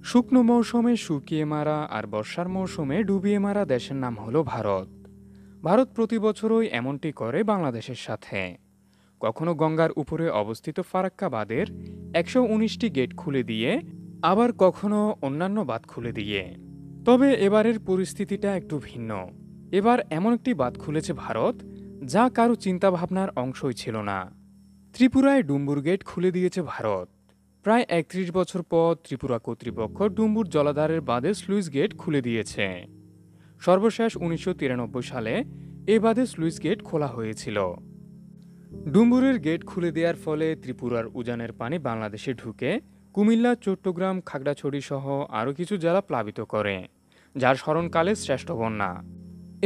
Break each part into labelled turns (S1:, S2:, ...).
S1: শুকনো মৌসুমে শুকিয়ে মারা আর বর্ষার মৌসুমে ডুবিয়ে মারা দেশের নাম হলো ভারত। ভারত প্রতি বছরই এমনটি করে বাংলাদেশের সাথে। কখনো গঙ্গার উপরে অবস্থিত ফারাক্কা বাঁধের ১১৯টি গেট খুলে দিয়ে, আবার কখনো অন্যান্য বাঁধ খুলে দিয়ে। তবে এবারের পরিস্থিতিটা একটু ভিন্ন। এবার এমন একটি বাঁধ খুলেছে ভারত যা কারো চিন্তাভাবনার অংশই ছিল না। ত্রিপুরায় ডুম্বুর গেট খুলে দিয়েছে ভারত। প্রায় ৩১ বছর পর ত্রিপুরা কর্তৃপক্ষ ডুম্বুর জলাধারের বাঁধে স্লুইস গেট খুলে দিয়েছে। সর্বশেষ ১৯৯৩ সালে এ বাঁধে স্লুইস গেট খোলা হয়েছিল। ডুম্বুরের গেট খুলে দেওয়ার ফলে ত্রিপুরার উজানের পানি বাংলাদেশে ঢুকে কুমিল্লা, চট্টগ্রাম, খাগড়াছড়ি সহ আরও কিছু জেলা প্লাবিত করে, যার স্মরণকালে শ্রেষ্ঠ বন্যা।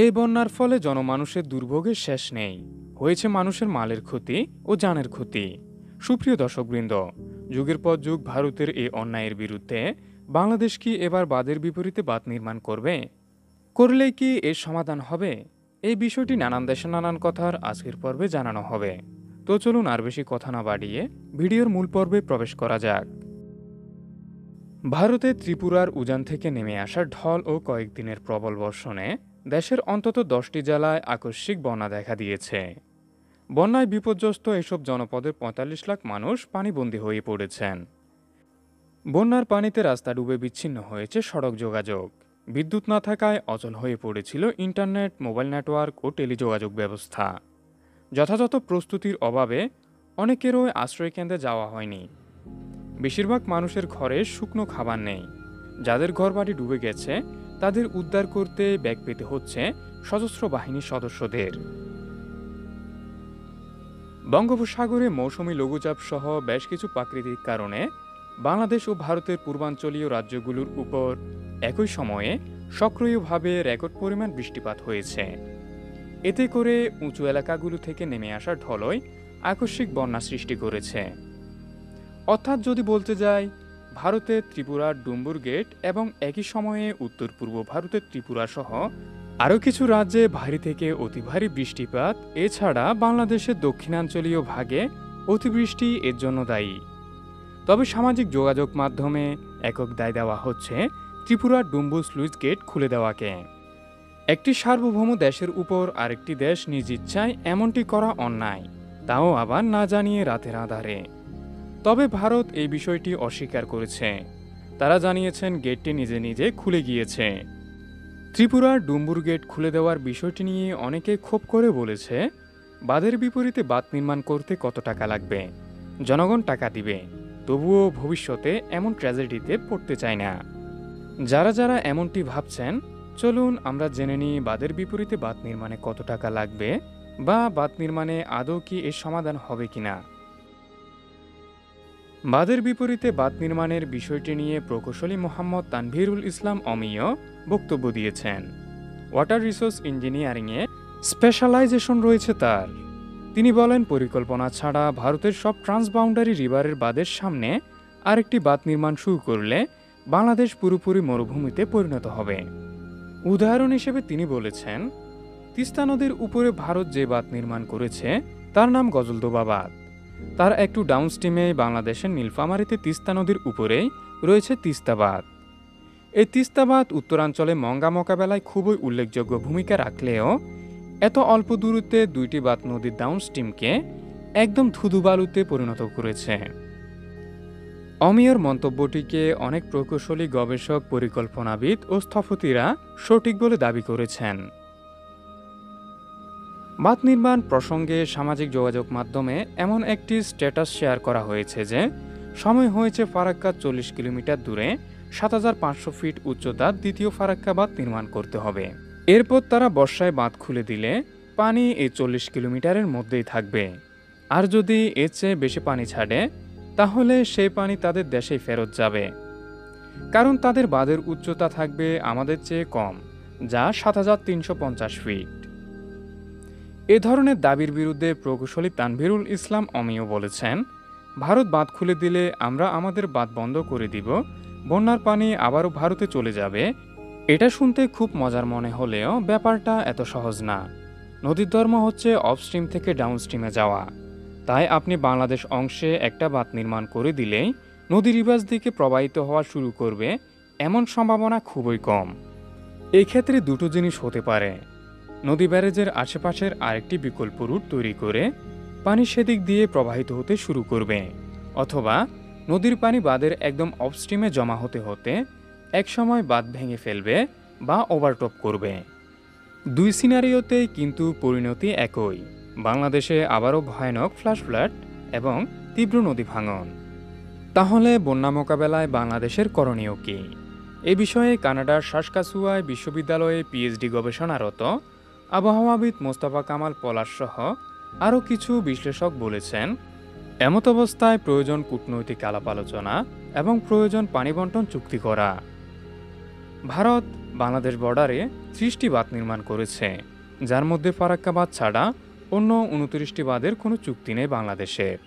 S1: এই বন্যার ফলে জনমানুষের দুর্ভোগের শেষ নেই। হয়েছে মানুষের মালের ক্ষতি ও জানের ক্ষতি। সুপ্রিয় দর্শকবৃন্দ, যুগের পর যুগ ভারতের এই অন্যায়ের বিরুদ্ধে বাংলাদেশ কি এবার বাঁধের বিপরীতে বাঁধ নির্মাণ করবে? করলেই কি এর সমাধান হবে? এই বিষয়টি নানান দেশে নানান কথার আজকের পর্বে জানানো হবে। তো চলুন আর বেশি কথা না বাড়িয়ে ভিডিওর মূল পর্বে প্রবেশ করা যাক। ভারতের ত্রিপুরার উজান থেকে নেমে আসা ঢল ও কয়েকদিনের প্রবল বর্ষণে দেশের অন্তত 10টি জেলায় আকস্মিক বন্যা দেখা দিয়েছে। বন্যায় বিপর্যস্ত এসব জনপদের ৪৫ লাখ মানুষ পানিবন্দী হয়ে পড়েছেন। বন্যার পানিতে রাস্তা ডুবে বিচ্ছিন্ন হয়েছে সড়ক যোগাযোগ। বিদ্যুৎ না থাকায় অচল হয়ে পড়েছিল ইন্টারনেট, মোবাইল নেটওয়ার্ক ও টেলিযোগাযোগ ব্যবস্থা। যথাযথ প্রস্তুতির অভাবে অনেকেরও আশ্রয়কেন্দ্রে যাওয়া হয়নি। বেশিরভাগ মানুষের ঘরে শুকনো খাবার নেই। যাদের ঘরবাড়ি ডুবে গেছে তাদের উদ্ধার করতে ব্যাগ পেতে হচ্ছে সশস্ত্র বাহিনীর সদস্যদের। বঙ্গোপসাগরে মৌসুমী লঘুচাপ সহ বেশ কিছু প্রাকৃতিক কারণে বাংলাদেশ ও ভারতের পূর্বাঞ্চলীয় রাজ্যগুলোর উপর একই সময়ে সক্রিয়ভাবে রেকর্ড পরিমাণ বৃষ্টিপাত হয়েছে। এতে করে উঁচু এলাকাগুলো থেকে নেমে আসা ঢলই আকস্মিক বন্যা সৃষ্টি করেছে। অর্থাৎ যদি বলতে যাই, ভারতের ত্রিপুরার ডুম্বুর গেট এবং একই সময়ে উত্তর পূর্ব ভারতের ত্রিপুরা সহ আরও কিছু রাজ্যে ভারী থেকে অতি ভারী বৃষ্টিপাত, এছাড়া বাংলাদেশের দক্ষিণাঞ্চলীয় ভাগে অতিবৃষ্টি এর জন্য দায়ী। তবে সামাজিক যোগাযোগ মাধ্যমে একক দায় দেওয়া হচ্ছে ত্রিপুরার ডুম্বুর স্লুইস গেট খুলে দেওয়াকে। একটি সার্বভৌম দেশের উপর আরেকটি দেশ নিজ ইচ্ছায় এমনটি করা অন্যায়, তাও আবার না জানিয়ে রাতের আঁধারে। তবে ভারত এই বিষয়টি অস্বীকার করেছে। তারা জানিয়েছেন গেটটি নিজে নিজে খুলে গিয়েছে। ত্রিপুরার ডুম্বুর গেট খুলে দেওয়ার বিষয়টি নিয়ে অনেকে ক্ষোভ করে বলেছে, বাঁধের বিপরীতে বাঁধ নির্মাণ করতে কত টাকা লাগবে? জনগণ টাকা দিবে, তবুও ভবিষ্যতে এমন ট্র্যাজেডিতে পড়তে চায় না। যারা যারা এমনটি ভাবছেন, চলুন আমরা জেনে নিই বাঁধের বিপরীতে বাঁধ নির্মাণে কত টাকা লাগবে বা বাঁধ নির্মাণে আদৌ কি এর সমাধান হবে কিনা। বাঁধের বিপরীতে বাঁধ নির্মাণের বিষয়টি নিয়ে প্রকৌশলী মোহাম্মদ তানভীরুল ইসলাম অমিয় বক্তব্য দিয়েছেন। ওয়াটার রিসোর্স ইঞ্জিনিয়ারিংয়ে স্পেশালাইজেশন রয়েছে তার। তিনি বলেন, পরিকল্পনা ছাড়া ভারতের সব ট্রান্সবাউন্ডারি রিভারের বাঁধের সামনে আরেকটি বাঁধ নির্মাণ শুরু করলে বাংলাদেশ পুরোপুরি মরুভূমিতে পরিণত হবে। উদাহরণ হিসেবে তিনি বলেছেন, তিস্তা নদীর উপরে ভারত যে বাঁধ নির্মাণ করেছে তার নাম গজলদোবা বাঁধ। তার একটু ডাউনস্ট্রিমে বাংলাদেশের নীলফামারীতে তিস্তা নদীর উপরেই রয়েছে তিস্তা বাঁধ। এই তিস্তা বাঁধ উত্তরাঞ্চলে মঙ্গা মোকাবেলায় খুবই উল্লেখযোগ্য ভূমিকা রাখলেও এত অল্প দূরত্বে দুইটি বাঁধ নদীর ডাউনস্ট্রিমকে একদম ধুধু বালুতে পরিণত করেছে। অমিয়র মন্তব্যটিকে অনেক প্রকৌশলী, গবেষক, পরিকল্পনাবিদ ও স্থপতিরা সঠিক বলে দাবি করেছেন। বাঁধ নির্মাণ প্রসঙ্গে সামাজিক যোগাযোগ মাধ্যমে এমন একটি স্ট্যাটাস শেয়ার করা হয়েছে যে সময় হয়েছে ফারাক্কা ৪০ কিলোমিটার দূরে ৭৫০০ ফিট উচ্চতার দ্বিতীয় ফারাক্কা বাঁধ নির্মাণ করতে হবে। এরপর তারা বর্ষায় বাঁধ খুলে দিলে পানি এই ৪০ কিলোমিটারের মধ্যেই থাকবে। আর যদি এর চেয়ে বেশি পানি ছাড়ে তাহলে সেই পানি তাদের দেশেই ফেরত যাবে, কারণ তাদের বাঁধের উচ্চতা থাকবে আমাদের চেয়ে কম, যা ৭৩৫০ ফিট। এ ধরনের দাবির বিরুদ্ধে প্রকৌশলী তানভীরুল ইসলাম অমিয় বলেছেন, ভারত বাঁধ খুলে দিলে আমরা আমাদের বাঁধ বন্ধ করে দিব, বন্যার পানি আবারও ভারতে চলে যাবে। এটা শুনতে খুব মজার মনে হলেও ব্যাপারটা এত সহজ না। নদীর ধর্ম হচ্ছে অফস্ট্রিম থেকে ডাউনস্ট্রিমে যাওয়া। তাই আপনি বাংলাদেশ অংশে একটা বাঁধ নির্মাণ করে দিলেই নদী রিভার্স দিকে প্রবাহিত হওয়া শুরু করবে এমন সম্ভাবনা খুবই কম। এই ক্ষেত্রে দুটো জিনিস হতে পারে: নদী ব্যারেজের আশেপাশের আরেকটি বিকল্প রুট তৈরি করে পানি সেদিক দিয়ে প্রবাহিত হতে শুরু করবে, অথবা নদীর পানি বাঁধের একদম অপস্ট্রিমে জমা হতে হতে একসময় বাঁধ ভেঙে ফেলবে বা ওভারটপ করবে। দুই সিনারিওতেই কিন্তু পরিণতি একই: বাংলাদেশে আবারও ভয়ানক ফ্ল্যাশ ফ্লাড এবং তীব্র নদী ভাঙন। তাহলে বন্যা মোকাবেলায় বাংলাদেশের করণীয় কী? এ বিষয়ে কানাডার সাসকাচুয়ান বিশ্ববিদ্যালয়ে পিএইচডি গবেষণারত আবহাওয়াবিদ মোস্তফা কামাল পলাশ সহ আরও কিছু বিশ্লেষক বলেছেন, এমত অবস্থায় প্রয়োজন কূটনৈতিক আলাপ আলোচনা এবং প্রয়োজন পানি বন্টন চুক্তি করা। ভারত বাংলাদেশ বর্ডারে ৩০টি বাঁধ নির্মাণ করেছে, যার মধ্যে ফারাক্কা বাঁধ ছাড়া অন্য ২৯টি বাঁধের কোনো চুক্তি নেই বাংলাদেশের।